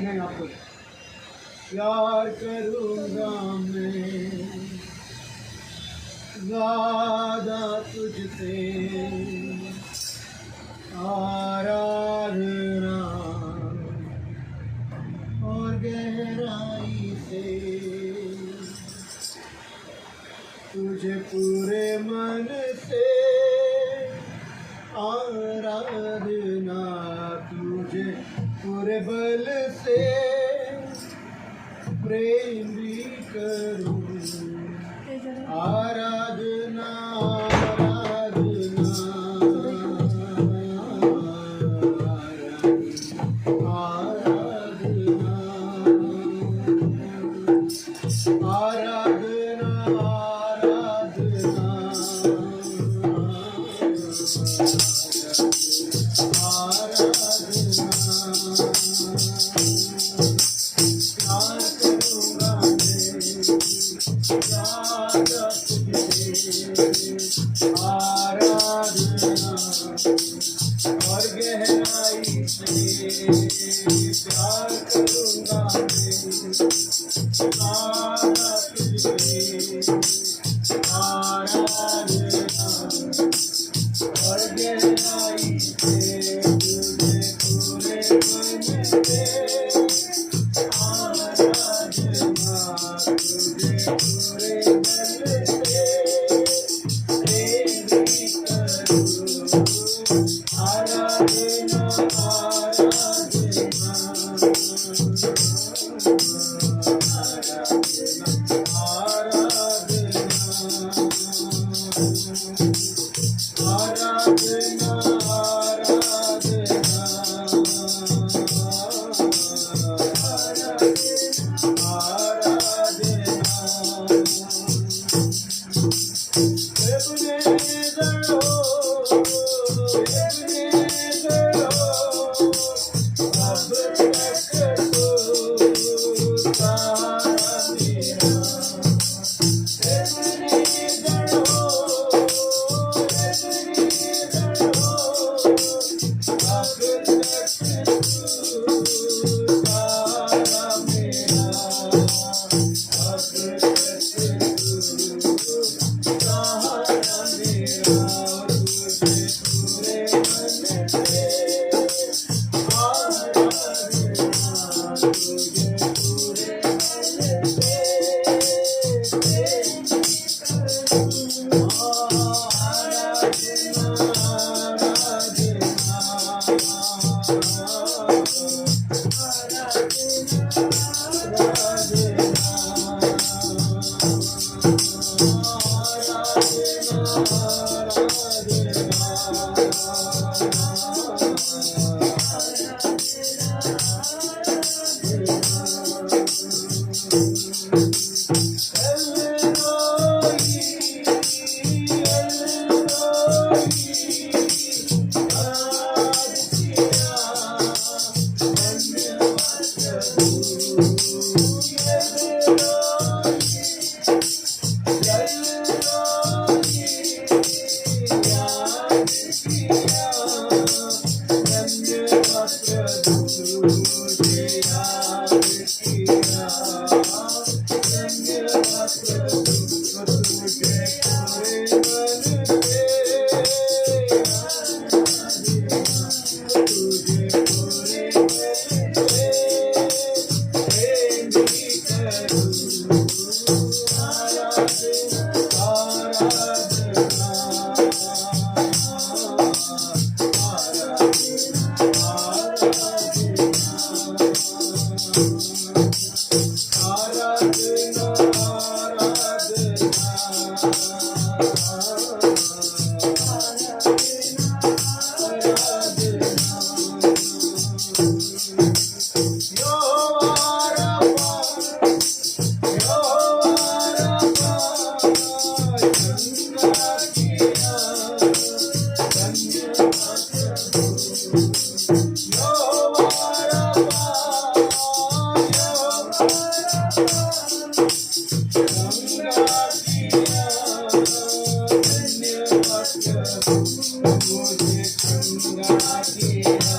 हैं आपको। प्यार करूँगा मैं ज़्यादा तुझसे, आराधना और गहराई से तुझे पूरे मन से, आराधना तुझे पूरे बल से प्रेम भी करूं। आराधना आराधना आराधना आराधना और गहराई से प्यार करूँगा मैं, आराधना और गहराई से तुझे पूरे मन से, आराधना तुझे पूरे मन से प्रेम करूं। आराधना आराधना आराधना मुझे चंगा किया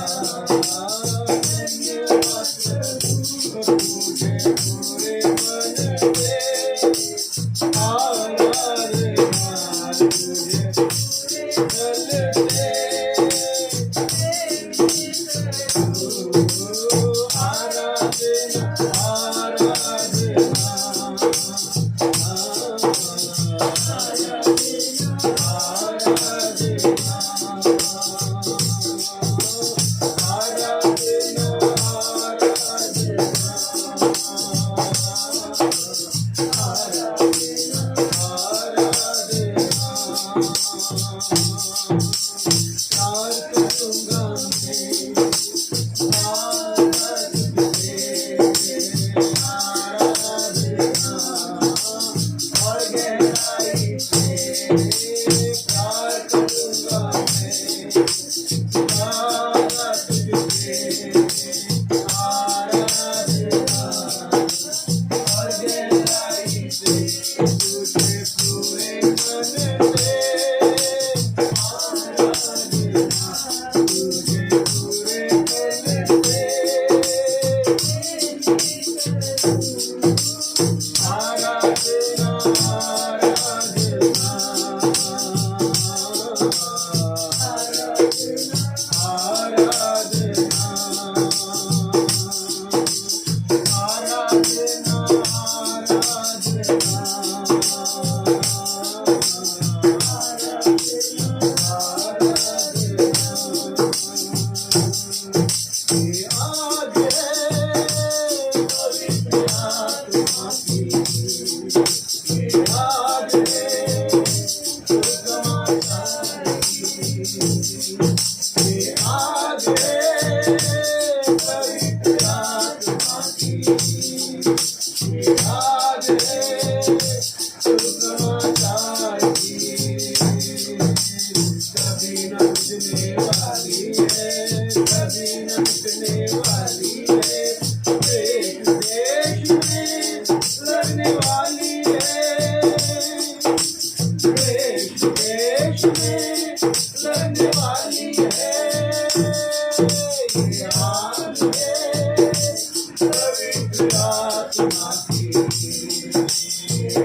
पवित्र आत्मा की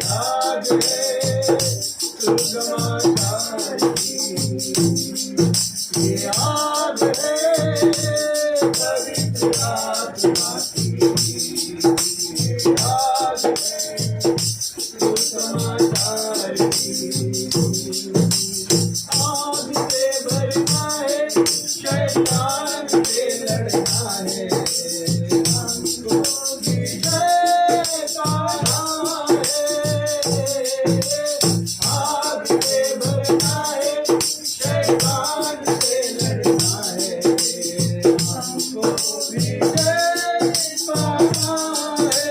आग है सुसमाचार की ये आग है पवित्र आत्मा की ये आग है सुसमाचार की आग से भरना है शैतान से लड़ना है हमको विजय पाना है आग से भरना है शैतान से लड़ना है हमको विजय पाना है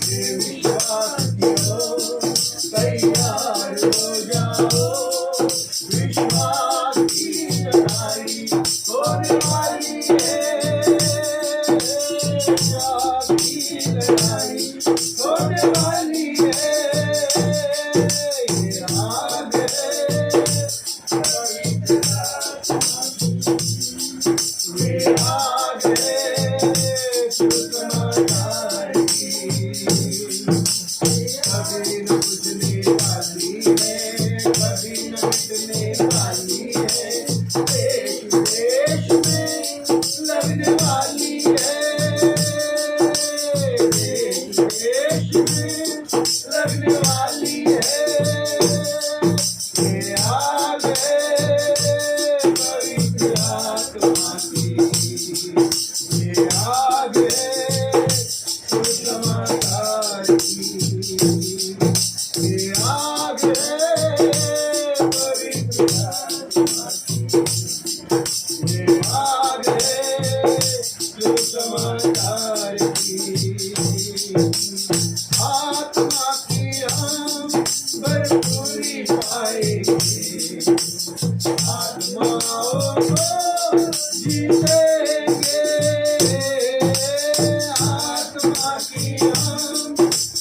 ये विश्वासियों तैयार हो जाओ विश्वास की लड़ाई होने वाली है विश्वास की लड़ाई होने वाली है ये आग है पवित्र आत्मा की ये आग है सुसमाचार की कभी न बुझने वाली है कभी न मिटने वाली है देश देश में लगने वाली है देश देश में लगने वाली है ये आग है पवित्र आत्मा की ये आग है सुसमाचार की ये आग है पवित्र आत्मा की ये आग है सुसमाचार की आत्मा की हम भरपूरी पाएंगे आत्माओं को जीतेंगे आत्मा की हम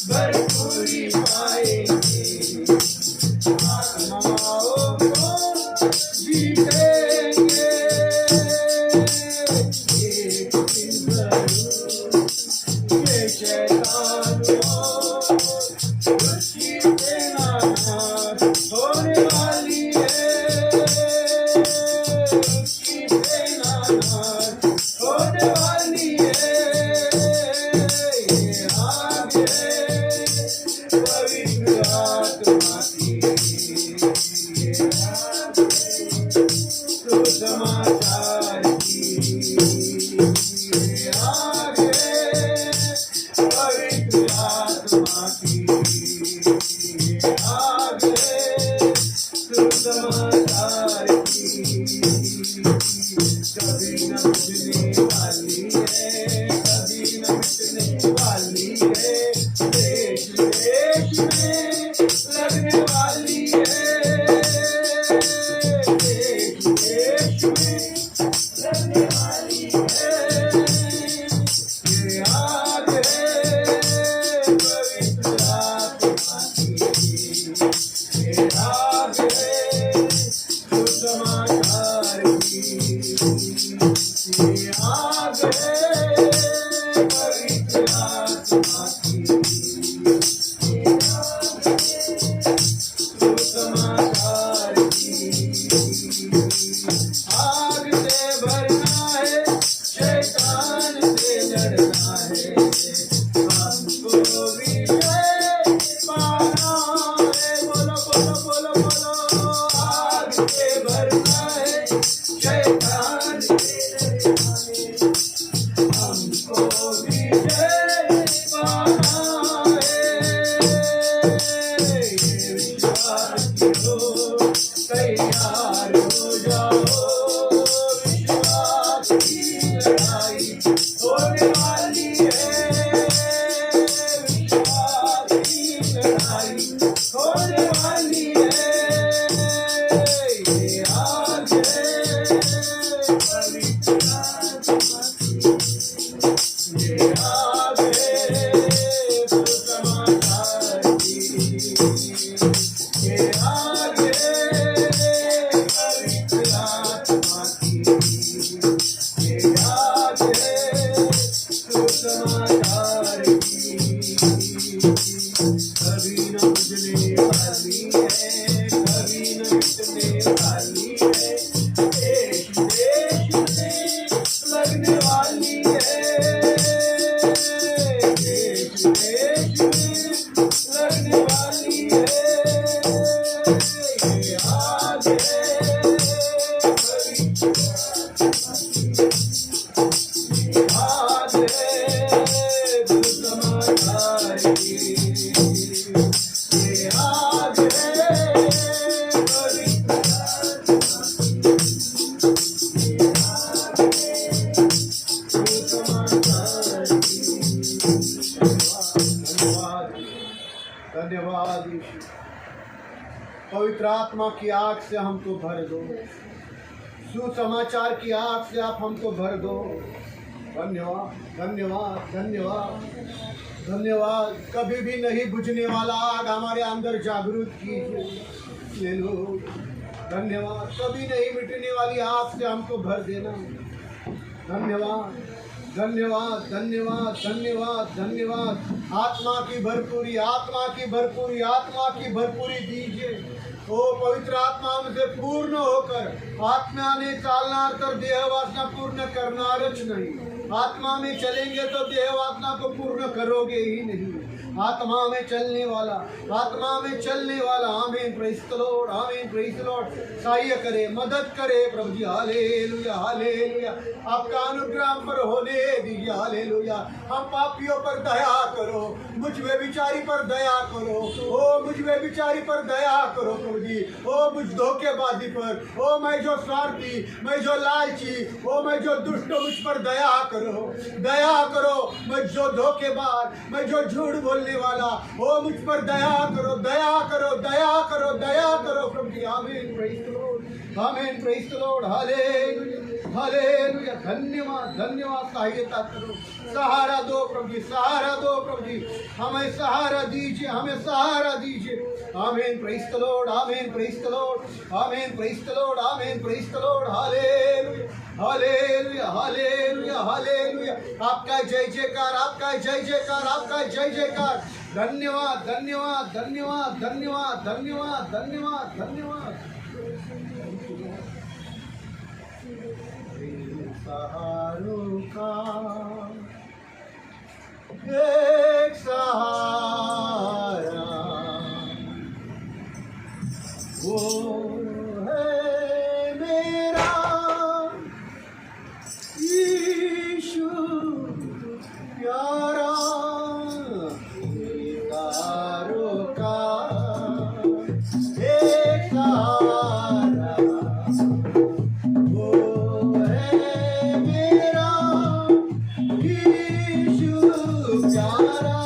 भरपूरी पाएंगे आत्माओं को जीतेंगे एक दिन जरूर ये शैतानों उसकी सेना होने वाली है उसकी सेना होने वाली है ये आग है पवित्र आत्मा की ये आग है सुसमाचार की ये आग है पवित्र आत्मा की ये आग है सुसमाचार की कभी न बुझने वाली है कभी न मिटने वाली है देश देश में लगने वाली है देश देश में लगने वाली है ये आग है पवित्र आत्मा की ये आग है सुसमाचार की ये आग है पवित्र आत्मा की ये आग है सुसमाचार की आग से भरना है शैतान से लड़ना है हमको विजय पाना है बोलो बोलो बोलो बोलो आग से भरना है शैतान से लड़ना है पवित्र आत्मा की आग से हमको भर दो, सुसमाचार की आग से आप हमको भर दो। धन्यवाद धन्यवाद धन्यवाद धन्यवाद। कभी भी नहीं बुझने वाला आग हमारे अंदर जागृत कीजिए। ले लो, धन्यवाद। कभी नहीं मिटने वाली आग से हमको भर देना। धन्यवाद धन्यवाद धन्यवाद धन्यवाद धन्यवाद। आत्मा की भरपूरी, आत्मा की भरपूरी, आत्मा की भरपूरी दीजिए। ओ पवित्र आत्मा हमसे पूर्ण होकर आत्मा ने चालना कर देह वासना पूर्ण करनारच नहीं। आत्मा में चलेंगे तो देह वासना को पूर्ण करोगे ही नहीं। आत्मा में चलने वाला, आत्मा में चलने वाला। आमीन, प्रेज़ द लॉर्ड, आमीन, प्रेज़ द लॉर्ड। सहाय करे, मदद करे प्रभु जी। Hallelujah hallelujah. आपका अनुग्रह हम पर होने दीजिए। हालेलुया। हम पापियों पर दया करो, मुझ व्यभिचारी पर दया करो। ओ मुझ व्यभिचारी पर दया करो प्रभु जी। ओ मुझ धोखेबाजी पर, ओ मैं जो स्वार्थी, मैं जो लालची, ओ मैं जो दुष्ट, मुझ पर दया करो, दया करो। मैं जो धोखेबाज, मैं जो झूठ बोलने वाला, ओ मुझ पर दया करो, दया करो, दया करो, दया करो प्रभु जी। आमीन, प्रेज़ द लॉर्ड, आमीन, प्रेज़ द लॉर्ड। हालेलुया हालेलुया। धन्यवाद धन्यवाद। सहायता करो, सहारा दो प्रभु जी, सहारा दो प्रभु जी। हमें सहारा दीजिए, हमें सहारा दीजिए। आमीन, प्रेज़ द लॉर्ड, आमीन, प्रेज़ द लॉर्ड, आमीन, प्रेज़ द लॉर्ड, आमीन, प्रेज़ द लॉर्ड। हालेलुया हालेलुया हालेलुया हालेलुया। आपका जय जयकार, आपका जय जयकार, आपका जय जयकार। धन्यवाद धन्यवाद धन्यवाद धन्यवाद धन्यवाद धन्यवाद धन्यवाद। सहारों का एक सहारा, वो है मेरा यीशु प्यारा। सहारों का एक सहारा, वो है मेरा यीशु प्यारा।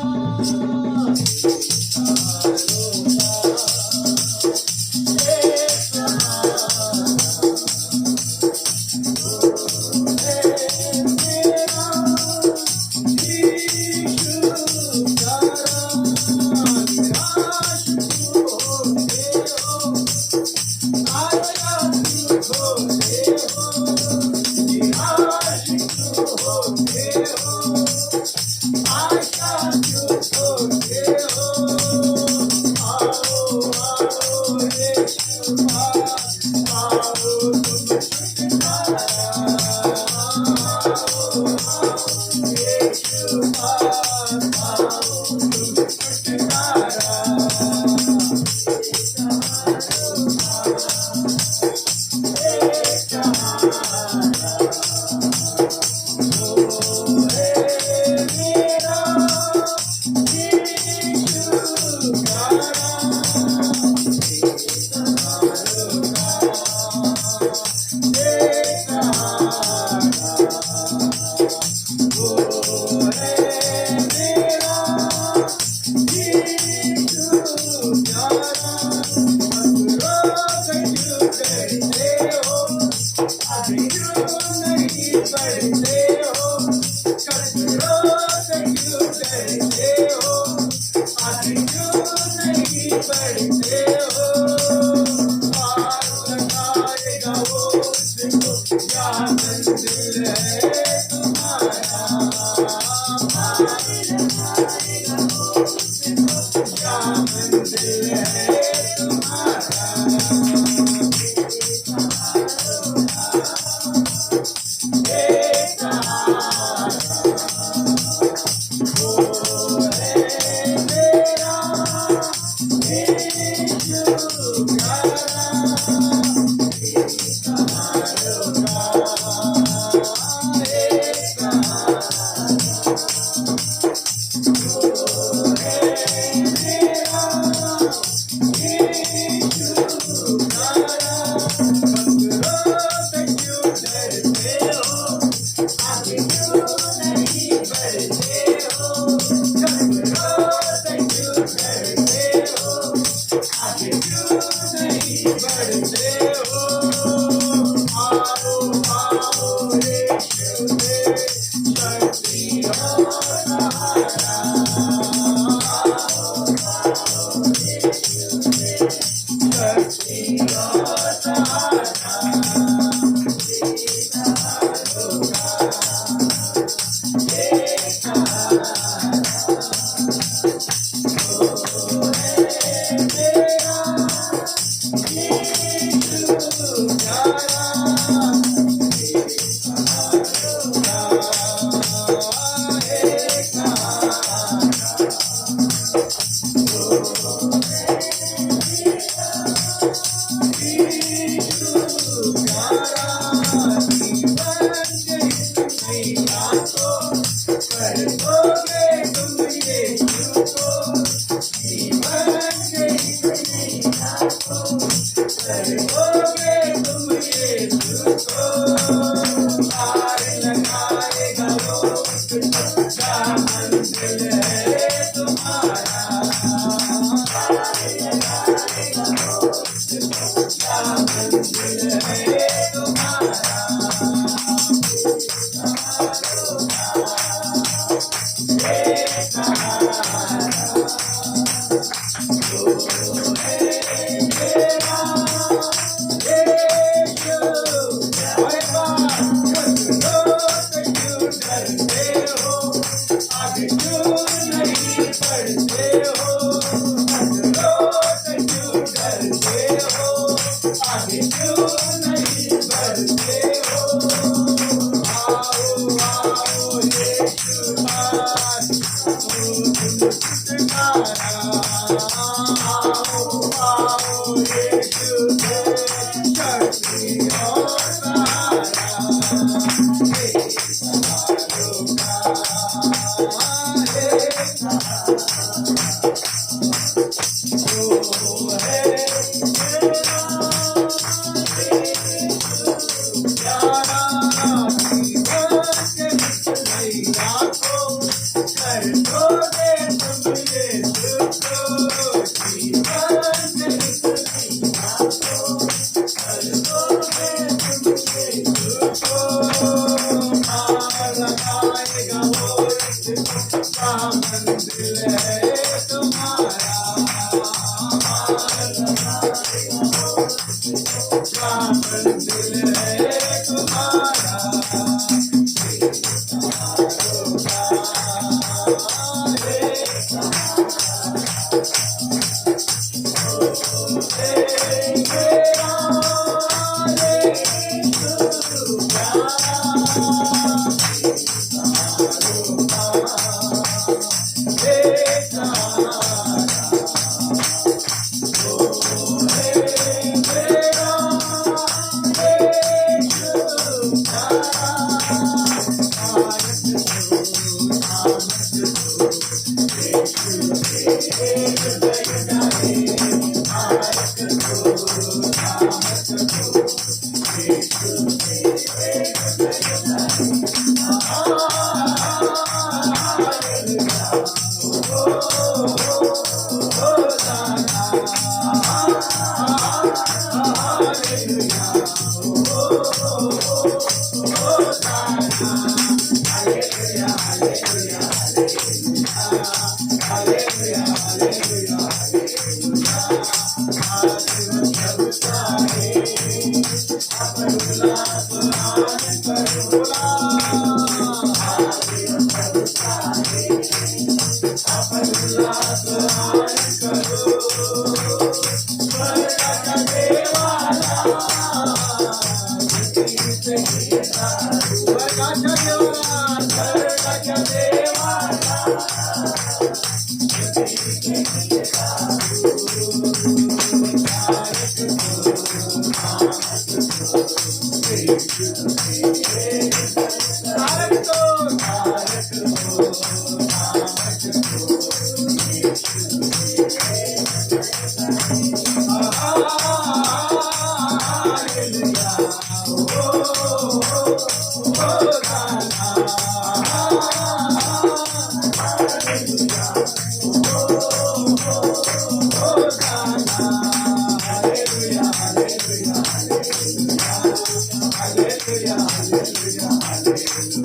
Hallelujah, hallelujah, hallelujah.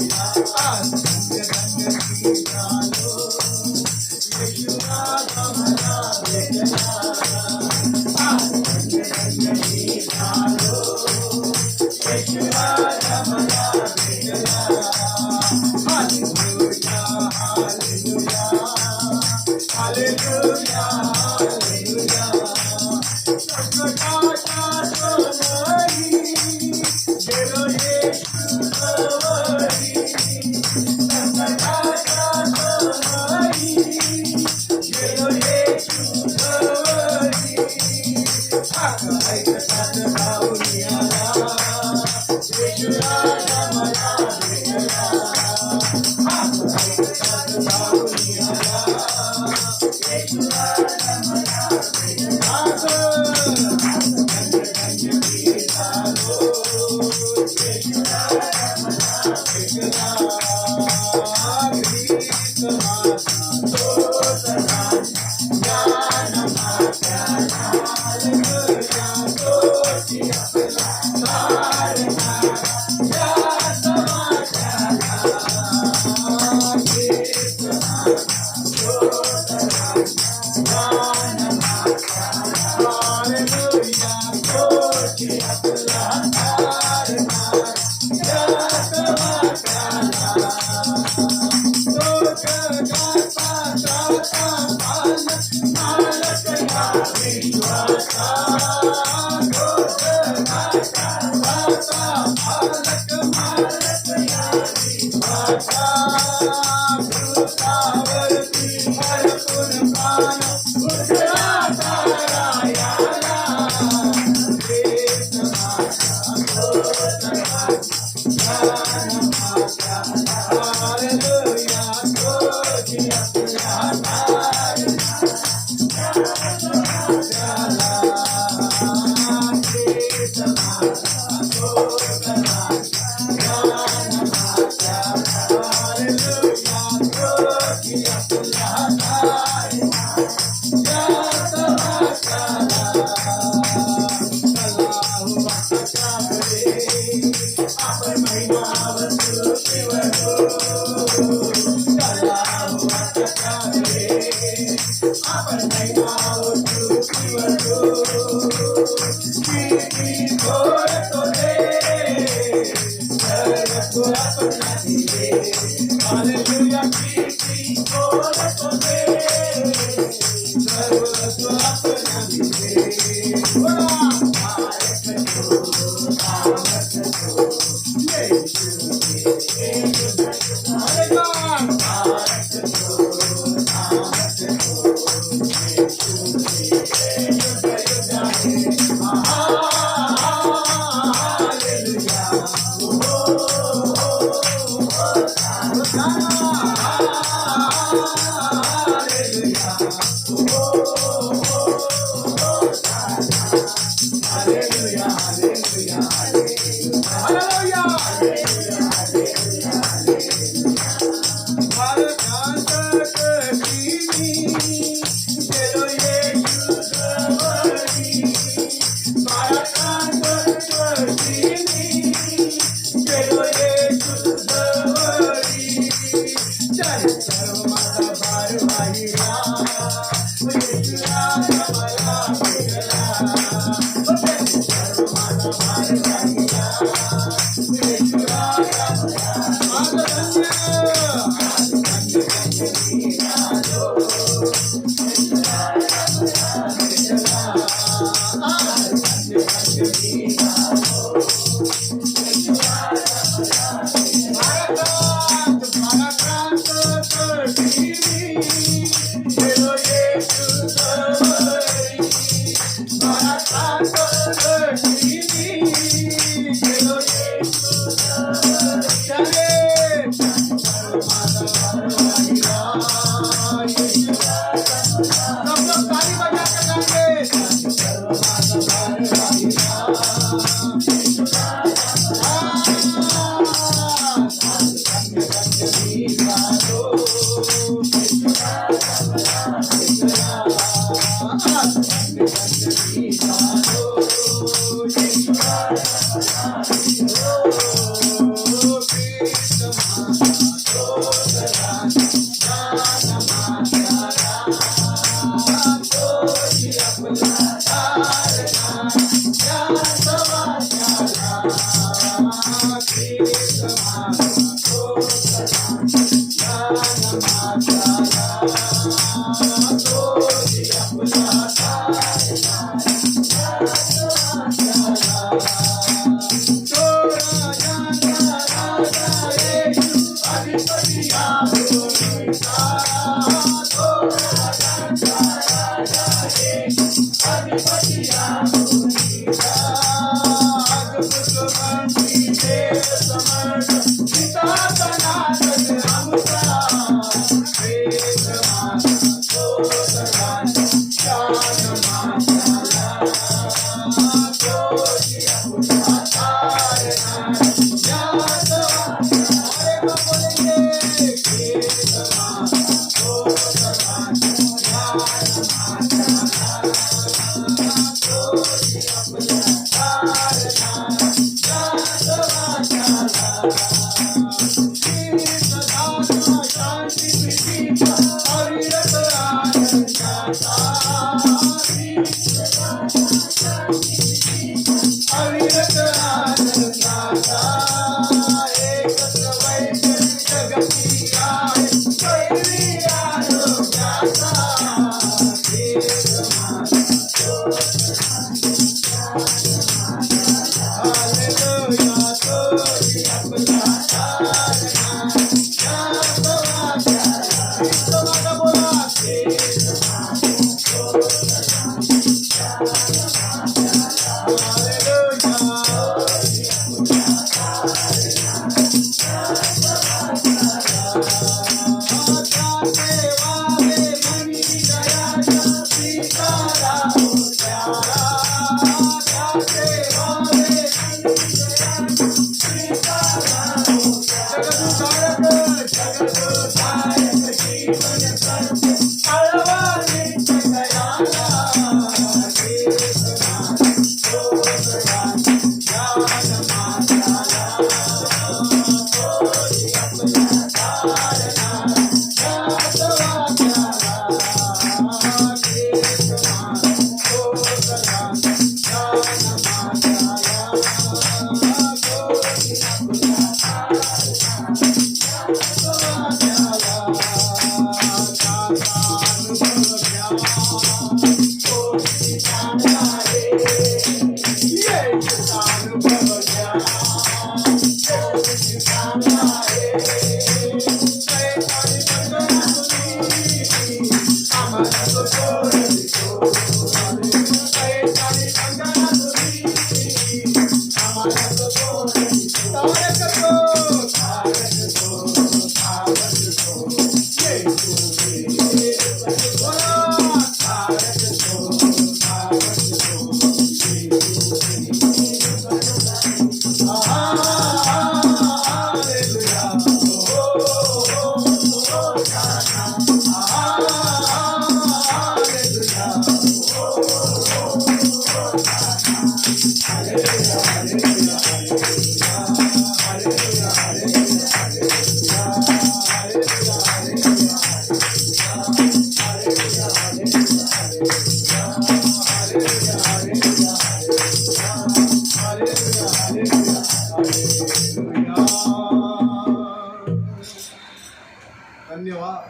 धन्यवाद।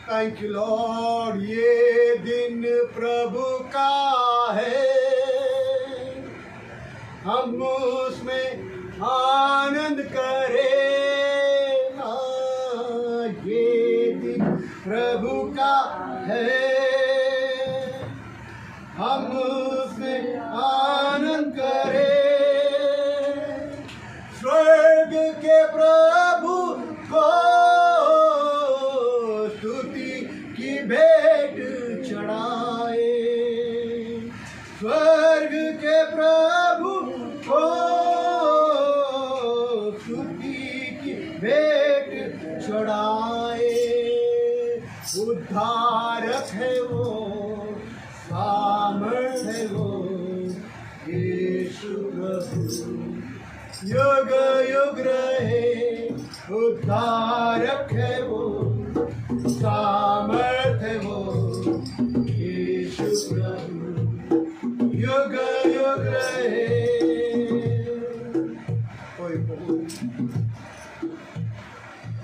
Thank you Lord. ये दिन प्रभु का है, हम उसमें आनंद करें। ये दिन प्रभु का है, हम उसमें आनंद करें। स्वर्ग के प्रभु को स्तुति की भेंट चढ़ाए। स्वर्ग के प्रभु को स्तुति की भेंट चढ़ाए। उद्धारक है वो, सामर्थ है वो, यीशु प्रभु युग युग रहे। उद्धारक है वो, सामर्थ है वो, यीशु प्रभु युग युग रहे।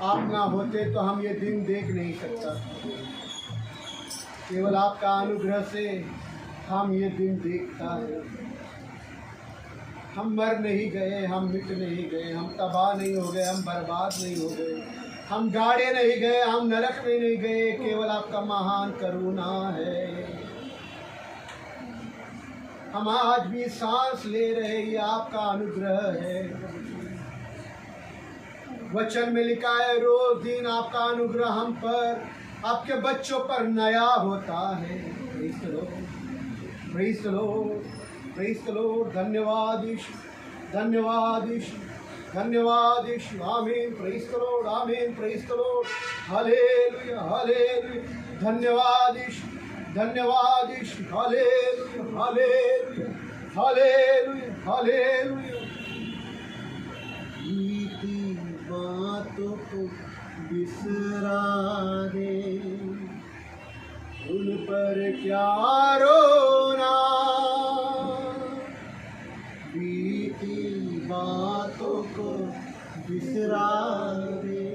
आप ना होते तो हम ये दिन देख नहीं सकता। केवल आपका अनुग्रह से हम ये दिन देखता है। हम मर नहीं गए, हम मिट नहीं गए, हम तबाह नहीं हो गए, हम बर्बाद नहीं हो गए, हम गाड़े नहीं गए, हम नरक में नहीं गए। केवल आपका महान करुणा है। हम आज भी सांस ले रहे, ये आपका अनुग्रह है। वचन में लिखा है, रोज दिन आपका अनुग्रह हम पर, आपके बच्चों पर नया होता है। Praise the Lord, praise the Lord, praise the Lord. धन्यवाद यीशु, धन्यवाद यीशु, धन्यवाद यीशु। आमीन, प्रेज़ द लॉर्ड, आमीन, प्रेज़ द लॉर्ड। हालेलुया, हालेलुया। धन्यवाद यीशु, धन्यवाद यीशु। हालेलुया, हालेलुया, हालेलुया, हालेलुया। बातों को बिसरा दे, उन पर क्या रोना। बीती बातों को बिसरा दे,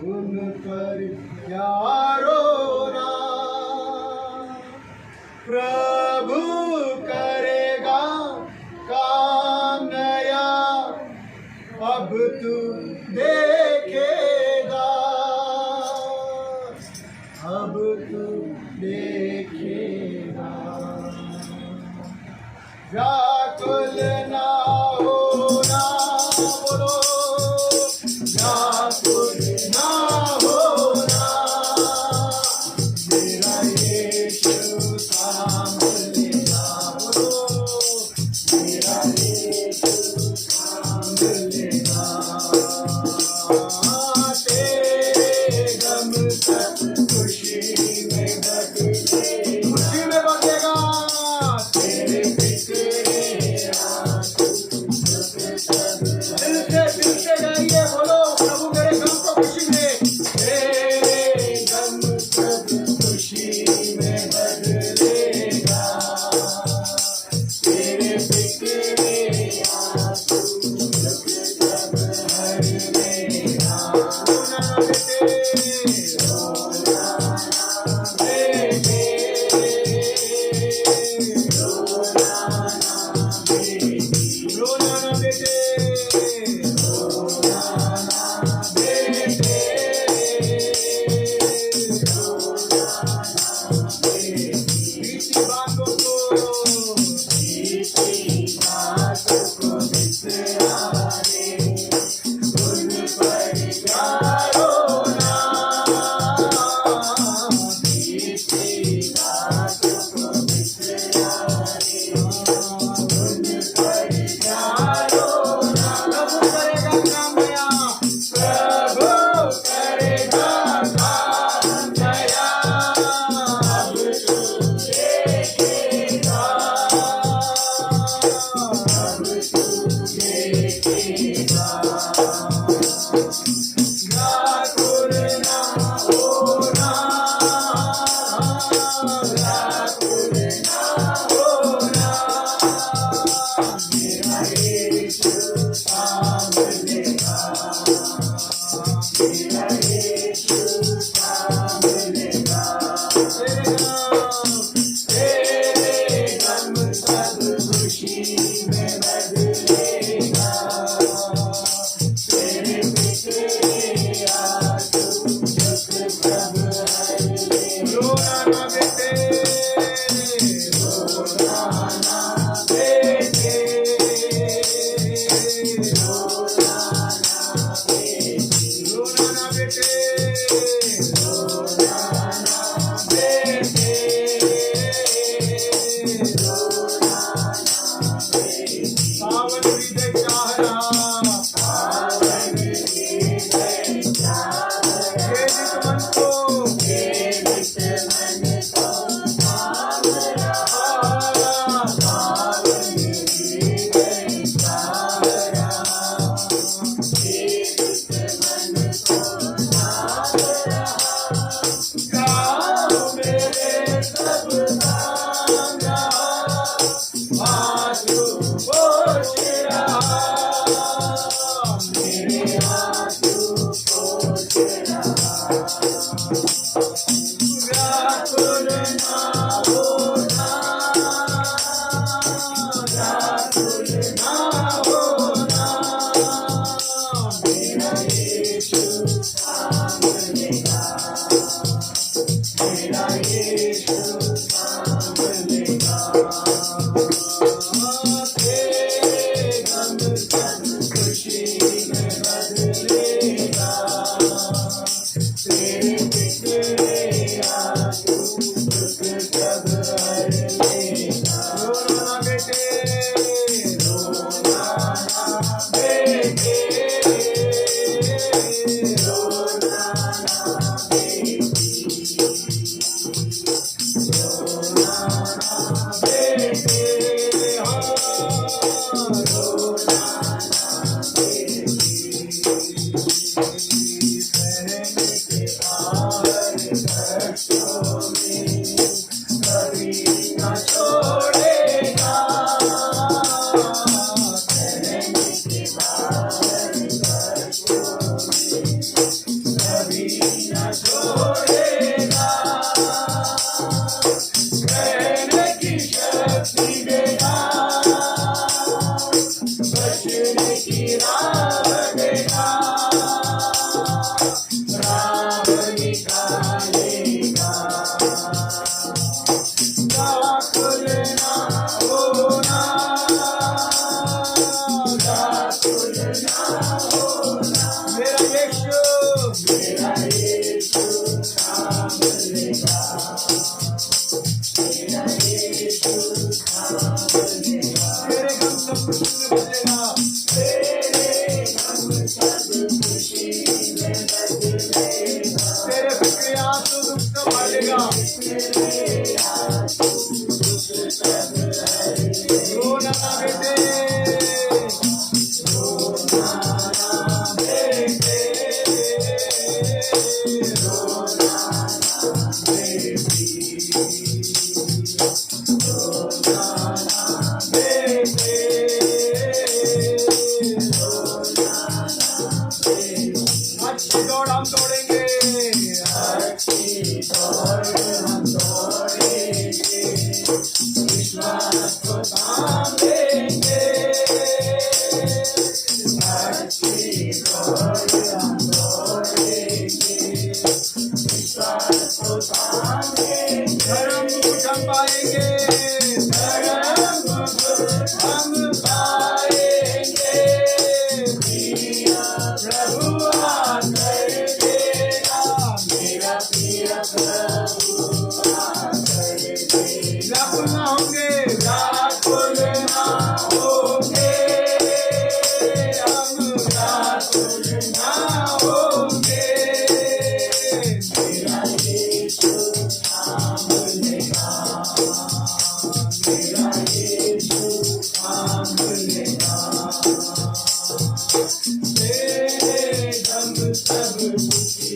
उन पर क्या रोना। प्रभु करेगा काम नया, अब तू देखेगा, अब तू देखेगा। Hey. दौड़ हम दौड़ेंगे, अच्छी दौड़ हम दौड़ेंगे, विश्वास को थामेंगे। अच्छी दौड़ हम दौड़ेंगे, विश्वास को थामेंगे। धर्म कुछ हम पाएंगे, धर्म हम पाएंगे। प्रिय प्रभु आकर देना, मेरा प्रिय प्रभु आकर देना। व्याकुल ना होंगे, व्याकुल ना होंगे, हम व्याकुल ना होंगे। मेरा यीशु थाम लेगा, मेरा यीशु थाम लेगा। तेरे दम सब खुशी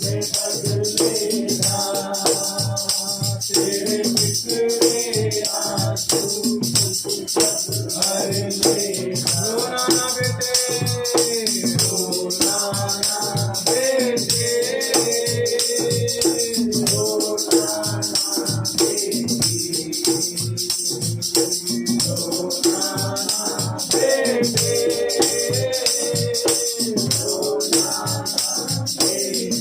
में बदलेगा, तेरे बिखरे आंसू सब भर लेगा। रोना ना बेटे, रोना ना बेटे, रोना ना बेटी, रोना ना बेटे, रोना ना बेटी।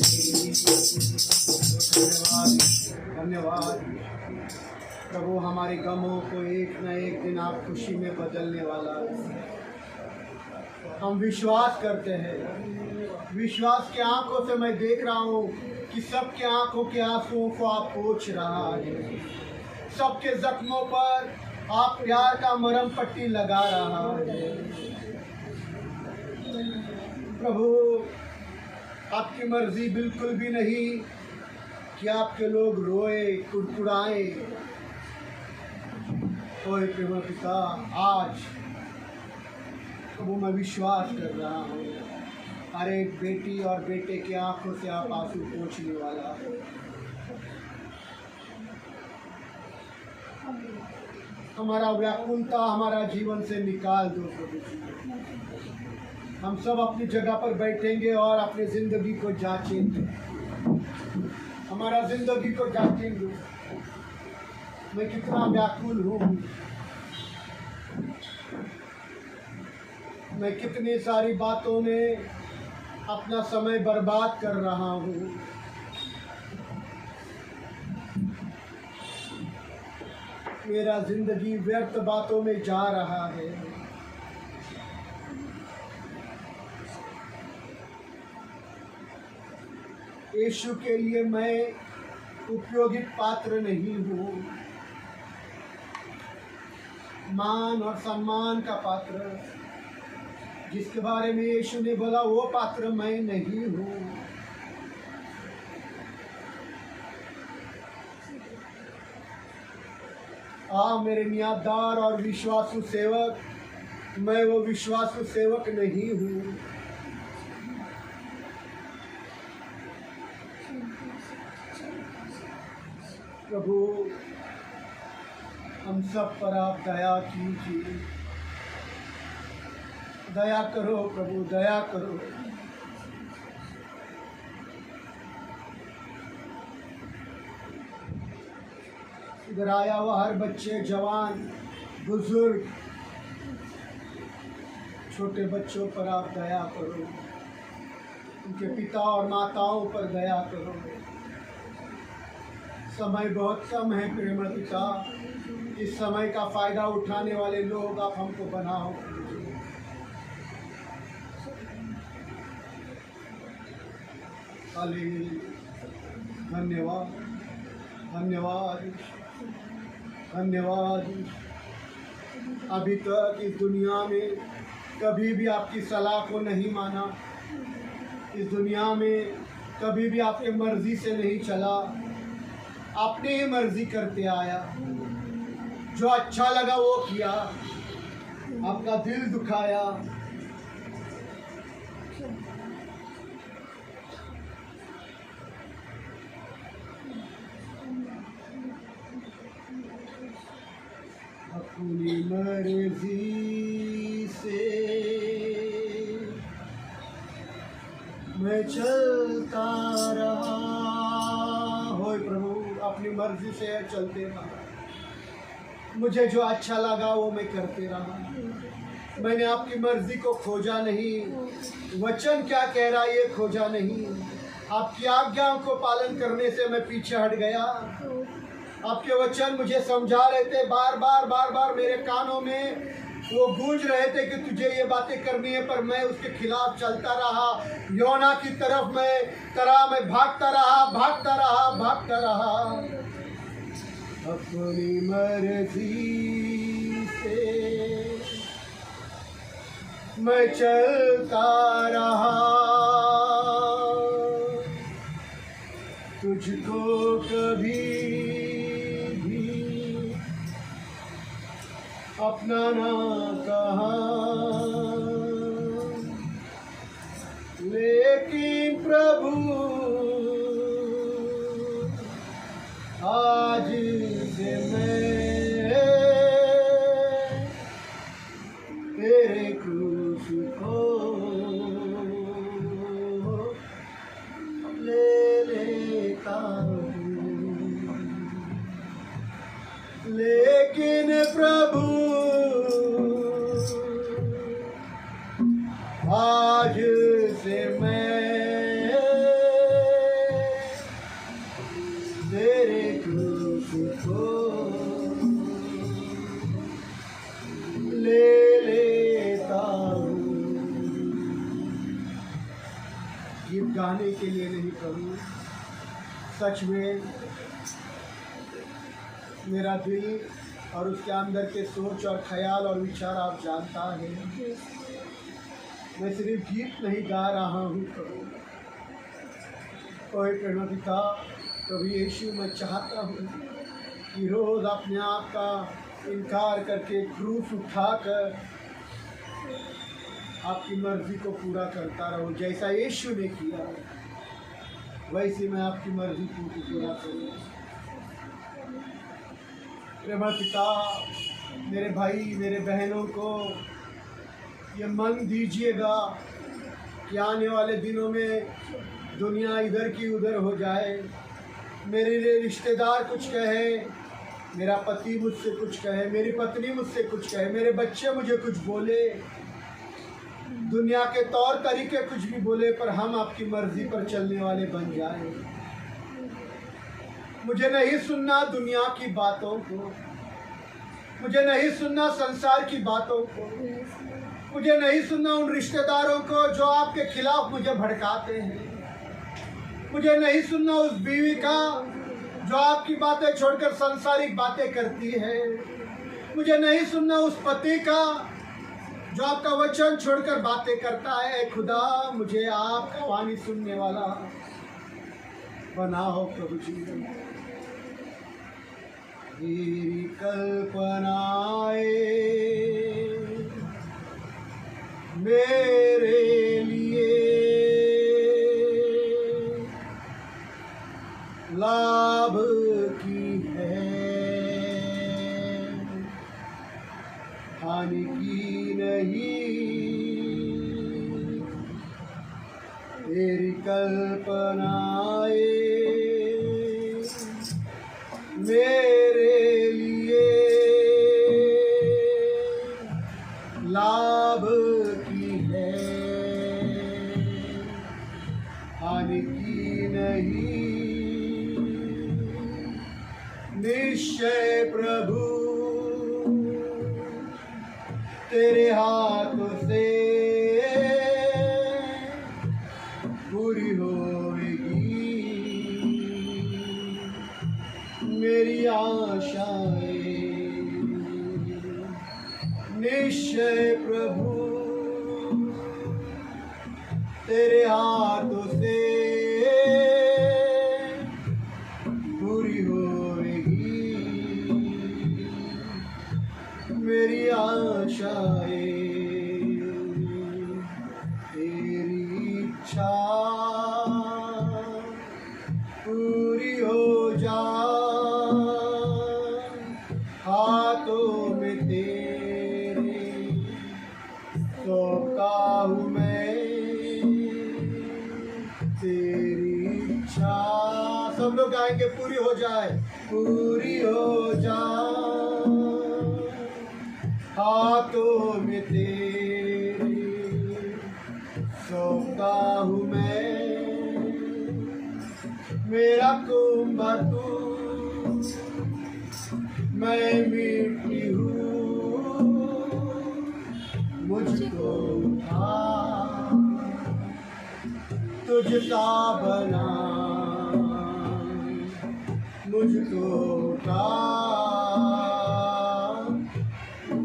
धन्यवाद, धन्यवाद प्रभु। हमारे गमों को एक न एक दिन आप खुशी में बदलने वाला है। हम विश्वास करते हैं, विश्वास के आंखों से मैं देख रहा हूँ कि सबके आंखों के आंसुओं को आप पोंछ रहा है, सबके जख्मों पर आप प्यार का मरहम पट्टी लगा रहा है। प्रभु, आपकी मर्जी बिल्कुल भी नहीं कि आपके लोग रोए कुड़कुड़ाए। ओए प्रेम पिता, आज प्रभु मैं विश्वास कर रहा हूँ हर एक बेटी और बेटे की आंखों से आप आंसू पोंछने वाला है। हमारा व्याकुलता हमारा जीवन से निकाल दो प्रभु जी। हम सब अपनी जगह पर बैठेंगे और अपनी जिंदगी को जांचेंगे, हमारा जिंदगी को जांचेंगे। मैं कितना व्याकुल हूँ, मैं कितनी सारी बातों में अपना समय बर्बाद कर रहा हूँ। मेरा जिंदगी व्यर्थ बातों में जा रहा है। यीशु के लिए मैं उपयोगी पात्र नहीं हूँ, मान और सम्मान का पात्र जिसके बारे में यीशु ने बोला वो पात्र मैं नहीं हूँ। मेरे नियादार और विश्वासु सेवक, मैं वो विश्वासु सेवक नहीं हूँ। प्रभु, हम सब पर आप दया कीजिए, दया करो प्रभु, दया करो। इधर आया हुआ हर बच्चे, जवान, बुजुर्ग, छोटे बच्चों पर आप दया करो, उनके पिता और माताओं पर दया करो। समय बहुत कम है प्रेम पिता, इस समय का फायदा उठाने वाले लोग आप हमको बनाओ। धन्यवाद, धन्यवाद, धन्यवाद। अभी तक इस दुनिया में कभी भी आपकी सलाह को नहीं माना, इस दुनिया में कभी भी आपकी मर्जी से नहीं चला, अपनी ही मर्जी करते आया। जो अच्छा लगा वो किया, आपका दिल दुखाया। अपनी मर्जी से मैं चलता रहा। हो प्रभु, अपनी मर्जी से चलते रहा। मुझे जो अच्छा लगा वो मैं करते रहा। मैंने आपकी मर्जी को खोजा नहीं। वचन क्या कह रहा ये खोजा नहीं। आपकी आज्ञाओं को पालन करने से मैं पीछे हट गया। आपके वचन मुझे समझा रहे थे, बार बार मेरे कानों में वो गूंज रहे थे कि तुझे ये बातें करनी है, पर मैं उसके खिलाफ चलता रहा। योना की तरफ मैं भागता रहा। अपनी मर्जी से मैं चलता रहा। तुझको कभी भी अपना ना कहा, लेकिन प्रभु आज से मैं तेरे क्रूस को ले लेता हूँ। लेकिन प्रभु आज से मैं तेरे क्रूस को ले लेता हूँ। गीत गाने के लिए नहीं प्रभु, सच में मेरा दिल और उसके अंदर के सोच और ख्याल और विचार आप जानता है। मैं सिर्फ गीत नहीं गा रहा हूँ प्रभु। ओए प्रेम पिता, प्रभु यीशु, मैं चाहता हूँ कि रोज़ अपने आप का इनकार करके क्रूस उठाकर आपकी मर्जी को पूरा करता रहूं। जैसा यीशु ने किया वैसे मैं आपकी मर्जी को पूरा करूं। प्रेम पिता, मेरे भाई मेरे बहनों को ये मन दीजिएगा कि आने वाले दिनों में दुनिया इधर की उधर हो जाए। मेरे रिश्तेदार कुछ कहे, मेरा पति मुझसे कुछ कहे, मेरी पत्नी मुझसे कुछ कहे, मेरे बच्चे मुझे कुछ बोले, दुनिया के तौर तरीके कुछ भी बोले, पर हम आपकी मर्जी पर चलने वाले बन जाए। मुझे नहीं सुनना दुनिया की बातों को, मुझे नहीं सुनना संसार की बातों को, मुझे नहीं सुनना उन रिश्तेदारों को जो आपके खिलाफ मुझे भड़काते हैं। मुझे नहीं सुनना उस बीवी का जो आपकी बातें छोड़कर सांसारिक बातें करती है। मुझे नहीं सुनना उस पति का जो आपका वचन छोड़कर बातें करता है। खुदा, मुझे आपका वाणी सुनने वाला बनाओ प्रभु जी। मेरी कल्पनाएं मेरे लिए लाभ की है, हानि की नहीं। तेरी कल्पनाएं मेरे लिए लाभ की है, हानि की नहीं। निश्चय प्रभु तेरे हाथों से पूरी होगी मेरी आशाएं। निश्चय प्रभु तेरे हाथों से पूरी होगी मेरी आशाएं। तेरी इच्छा पूरी हो जा, हाथों में तेरे सौंपता हूँ मैं इच्छा सब लोग गाएंगे, पूरी हो जाए, पूरी हो जाए। हाथों में तेरे सौंपता हूँ मैं, मेरा कुंभा तू, मैं मिट्टी हूँ, मुझको उठा, तुझसा बना, मुझको उठा,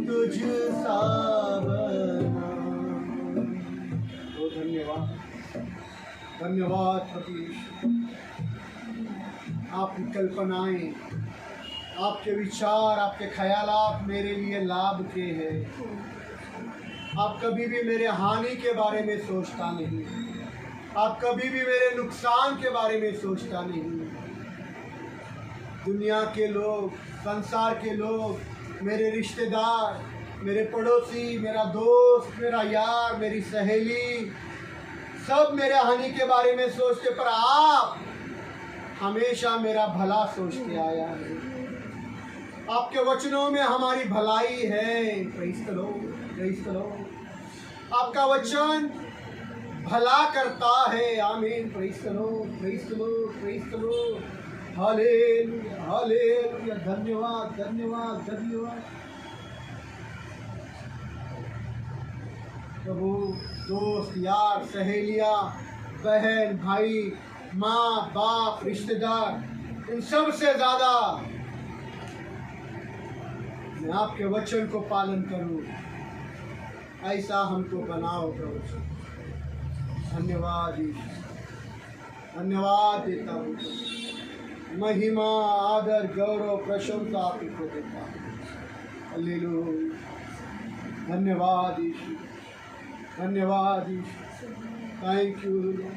तुझसा बना। तो धन्यवाद, धन्यवाद प्रभु यीशु। आपकी कल्पनाएं, आपके विचार, आपके ख्यालात मेरे लिए लाभ के हैं। आप कभी भी मेरे हानि के बारे में सोचता नहीं, आप कभी भी मेरे नुकसान के बारे में सोचता नहीं। दुनिया के लोग, संसार के लोग, मेरे रिश्तेदार, मेरे पड़ोसी, मेरा दोस्त, मेरा यार, मेरी सहेली, सब मेरे हानि के बारे में सोचते, पर आप हमेशा मेरा भला सोचते आया है। आपके वचनों में हमारी भलाई है। प्रेज़ करो, प्रेज़ करो। आपका वचन भला करता है। आमीन। प्रेज़ करो, प्रेज़ करो, प्रेज़ करो। हालेलुया, हालेलुया। धन्यवाद, धन्यवाद, धन्यवाद। प्रभु, दोस्त, यार, सहेलियां, बहन, भाई, माँ, बाप, रिश्तेदार, इन सब से ज़्यादा मैं आपके वचन को पालन करूं, ऐसा हमको बनाओ प्रभु। धन्यवाद यीशु, धन्यवाद देता हूँ। महिमा, आदर, गौरव, प्रशंसा आप ही को देता हूँ। हालेलुया। धन्यवाद यीशु, धन्यवाद यीशु। Thank you Lord,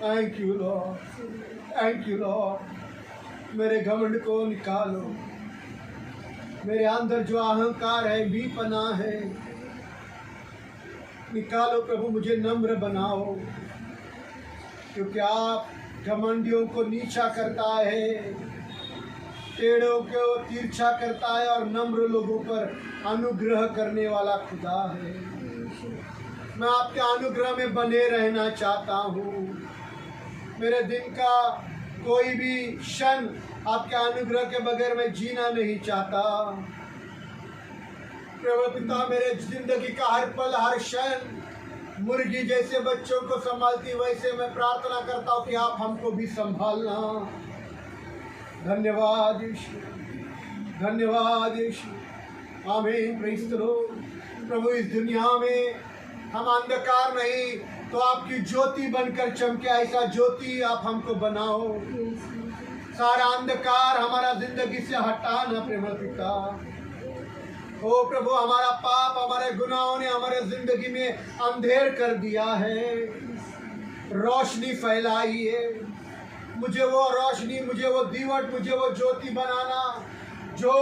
thank you Lord, thank you Lord. मेरे घमंड को निकालो, मेरे अंदर जो अहंकार है, बीपना है, निकालो प्रभु। मुझे नम्र बनाओ, क्योंकि आप घमंडियों को नीचा करता है, टेढ़ों को तिरछा करता है, और नम्र लोगों पर अनुग्रह करने वाला खुदा है। मैं आपके अनुग्रह में बने रहना चाहता हूँ। मेरे दिन का कोई भी क्षण आपके अनुग्रह के बगैर मैं जीना नहीं चाहता। प्रभु पिता, मेरे जिंदगी का हर पल, हर क्षण मुर्गी जैसे बच्चों को संभालती, वैसे मैं प्रार्थना करता हूँ कि आप हमको भी संभालना। धन्यवाद यीशु, धन्यवाद यीशु। आमीन। प्रेज़ करो प्रभु। इस दुनिया में हम अंधकार नहीं तो आपकी ज्योति बनकर चमके, ऐसा ज्योति आप हमको बनाओ। सारा अंधकार हमारा जिंदगी से हटाना प्रेम पिता। ओ प्रभु, हमारा पाप, हमारे गुनाहों ने हमारे जिंदगी में अंधेर कर दिया है, रोशनी फैलाई है। मुझे वो रोशनी, मुझे वो दीवट, मुझे वो ज्योति बनाना जो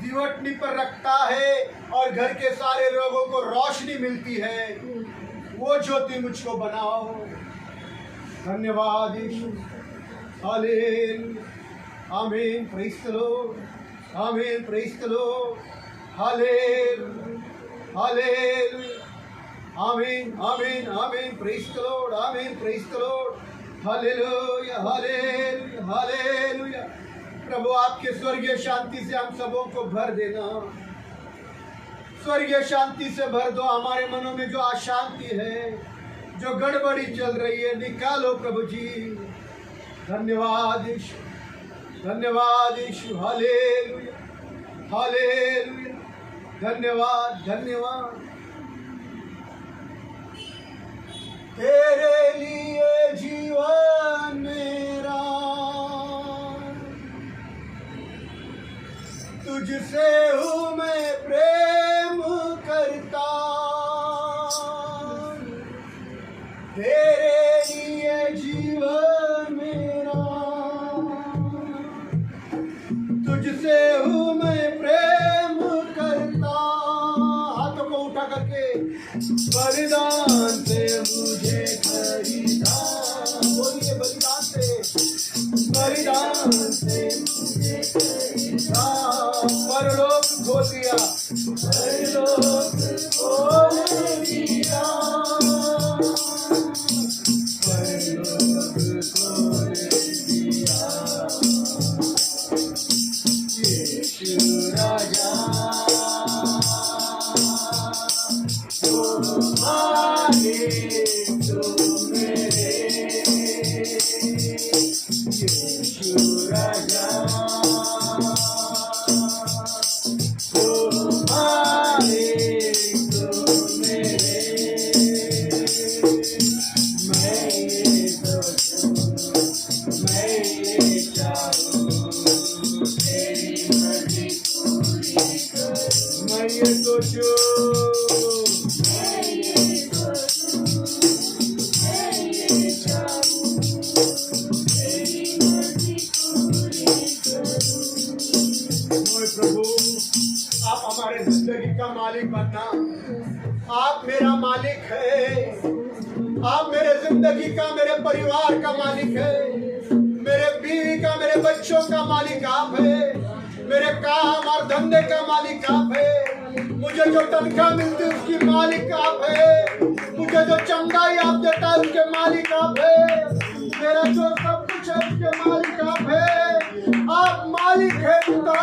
दीवटनी पर रखता है और घर के सारे लोगों को रोशनी मिलती है। वो ज्योति मुझको बनाओ। धन्यवाद यीशु। हालेलुया। आमीन। प्रेज़ करो, आमीन। प्रेज़ करो। Hallelujah, hallelujah. आमीन, आमीन, आमीन। प्रेज़ करो, आमीन। प्रेज़ करो। हालेलुया, हालेलुया, हालेलुया। प्रभु, आपके स्वर्गीय शांति से हम सबों को भर देना। स्वर्गीय शांति से भर दो। हमारे मनों में जो अशांति है, जो गड़बड़ी चल रही है, निकालो प्रभु जी। धन्यवाद यीशु, धन्यवाद यीशु। हालेलुया, हालेलुया। धन्यवाद, धन्यवाद। तेरे लिए जीवन मेरा, तुझसे हूँ मैं प्रेम करता। तेरे लिए जीवन मेरा, तुझसे हूँ मैं प्रेम करता। हाथों को उठा करके, बलिदान से मुझे खरीदा। बोलिए, बलिदान से बीवी का, मेरे परिवार का मालिक है। मेरे बीवी का, मेरे बच्चों का मालिक आप है। मेरे काम और धंधे का मालिक आप है। मुझे जो तनख्वाह मिलती है उसकी मालिक आप है। मुझे जो चंगाई आप देता है उसके मालिक आप है। मेरा जो सब कुछ है उसके मालिक आप है। आप मालिक है पिता,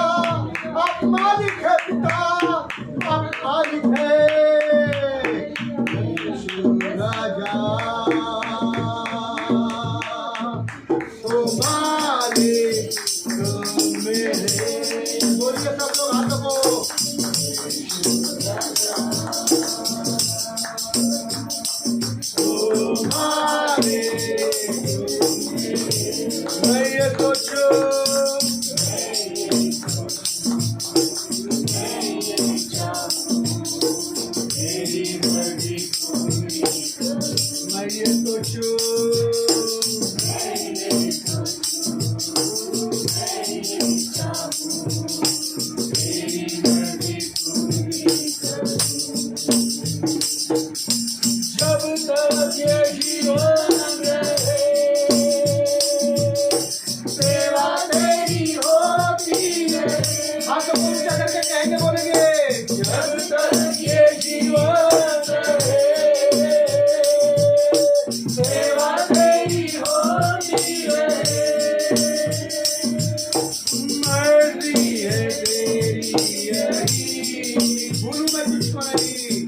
आप मालिक है पिता, आप मालिक है राजा। ओ मालिक तुम मेरे, बोलिए सब लोग हाथों को। ओ मालिक मैं ये सोचूं, मैं ये सोचूं, जब तक ये जीवन रहे सेवा तेरी होती है। हाथ को ऊंचा करके कहेंगे, बोलेंगे जब तक ये जीवन रहे सेवा तेरी होती है। मर्जी है तेरी यही, भूलूं मैं तुझको नहीं,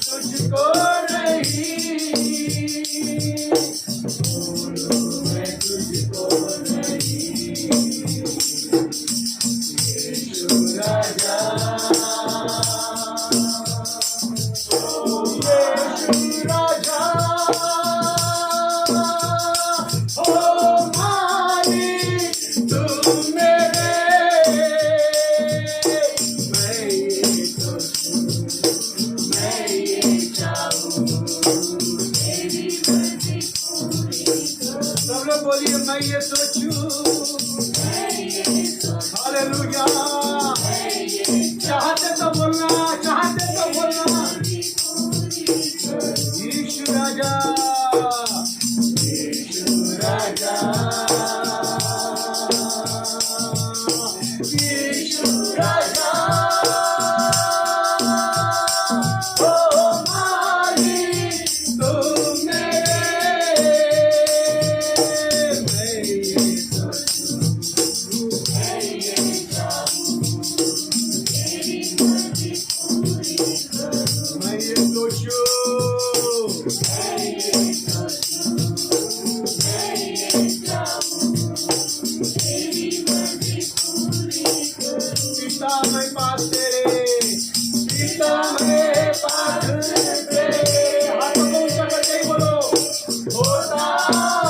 तुझको नहीं भूलूं मैं तुझको नहीं। यीशु राजा, यीशु राजा, ओ मालिक तुम मेरे, मैं ये सोचूं, मैं ये चाहूं, तेरी मर्जी पूरी करो। सब लोग बोलिए मैं ये सोचूं, हालेलुया। चाहते तो बोलना, चाहते तो बोलना। यीशु राजा, यीशु राजा, यीशु राजा, ओ मालिक तुम मेरे, मैं ये सोचूं, मैं ये चाहूं, तेरी मर्जी पूरी करो। मैं ये सोचूं, मैं ये सोचूं, मैं ये चाहूं, तेरी मर्जी पूरी करो। पिता मैं पास तेरे, पिता मैं पास तेरे, हाथों को ऊंचा करके ही बोलो, होता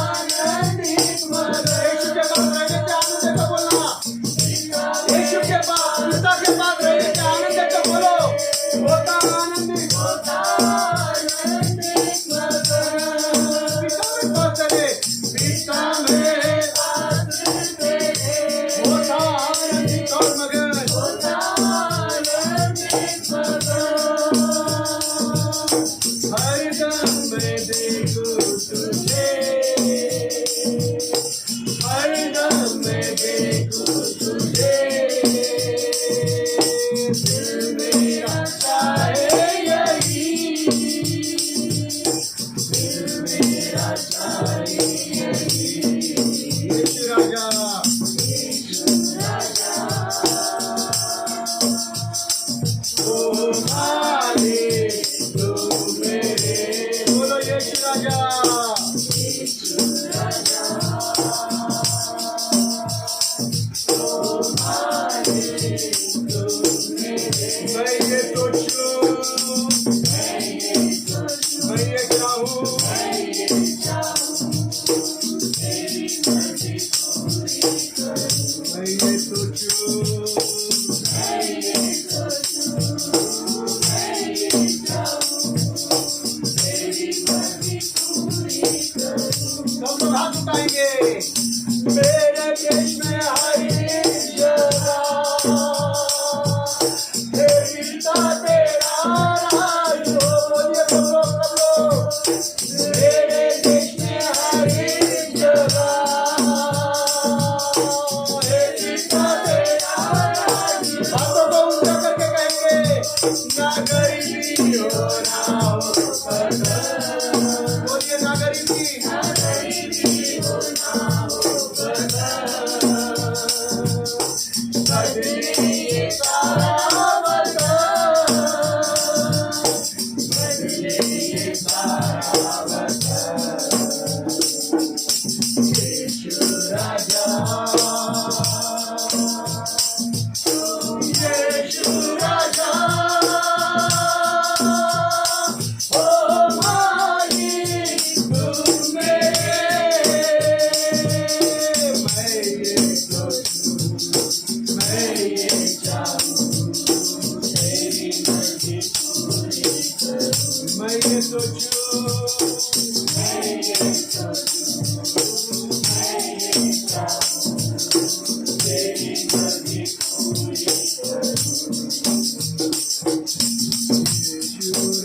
आनंदित मन। यीशु के पास रहने के आनंद से बोलना, यीशु के पास, पिता के पास रहने के आनंद से बोलो, होता आनंदित, होता आनंदित मन। पिता में पास तेरे, पिता में पास तेरे, होता आनंदित और मगन, होता आनंदित मगन। हरदम मैं देखूं तुझे, हरदम मैं देखूं तुझे, दिल मेरा चाहे यही, दिल मेरा चाहे यही। यीशु राजा, यीशु राजा, ओ मालिक तुम मेरे, बोलो यीशु राजा, यीशु राजा, ओ मालिक तुम मेरे। मैं ये सोचूं, मैं ये सोचूं, मैं ये चाहूं, मैं ये चाहूं, तेरी मर्जी पूरी करो। मैं ये सोचूं, मैं ये सोचूं, मैं ये चाहूं, तेरी मर्जी पूरी करो। सब लोग हाथ उठाएंगे। मेरे देश में हर एक जगह हे पिता तेरा राज हो। बोलिए सब लोग, सब लोग। यीशु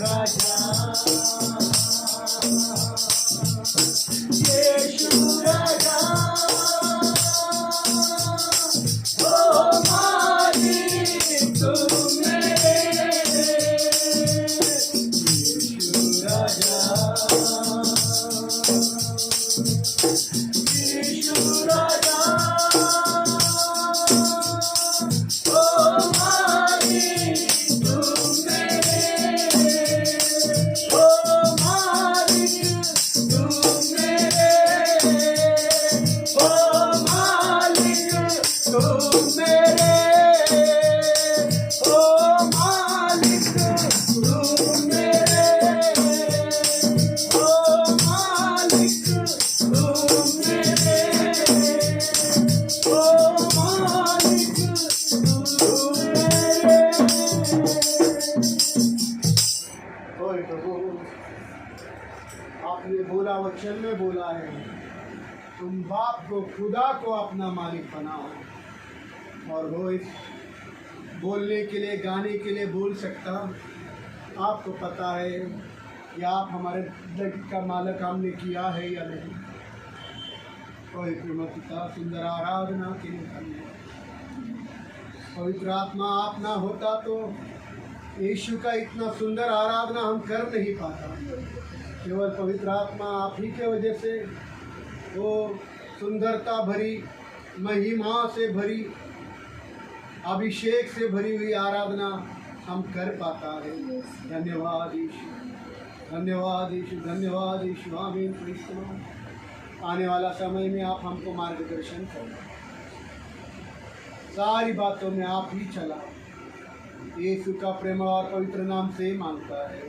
राजा, यीशु राजा, ओ मालिक तू मेरे, यीशु राजा, यीशु राजा, ओ मालिक तू मेरे, ओ मालिक तू मेरे, ओ मालिक तू मेरे, ओ मालिक तू मेरे, ओ मालिक तू मेरे, ओ मालिक तू मेरे। ओए प्रभु, आपने बोला वचन में बोला है, तुम बाप को खुदा को अपना मालिक बनाओ, और वो इस बोलने के लिए गाने के लिए बोल सकता। आपको पता है कि आप हमारे जिंदगी का मालिक हमने किया है या नहीं। ओए प्रेम पिता, सुंदर आराधना के लिए धन्यवाद। पवित्र आत्मा आप ना होता तो यीशु का इतना सुंदर आराधना हम कर नहीं पाता। केवल पवित्र आत्मा आप ही के वजह से वो सुंदरता भरी, महिमा से भरी, अभिषेक से भरी हुई आराधना हम कर पाता है। धन्यवाद यीशु, धन्यवाद यीशु, धन्यवाद यीशु। आमीन। Praise the Lord. आने वाला समय में आप हमको मार्गदर्शन करें, सारी बातों में आप ही चला। यीशु का प्रेम और पवित्र नाम से मांगता है।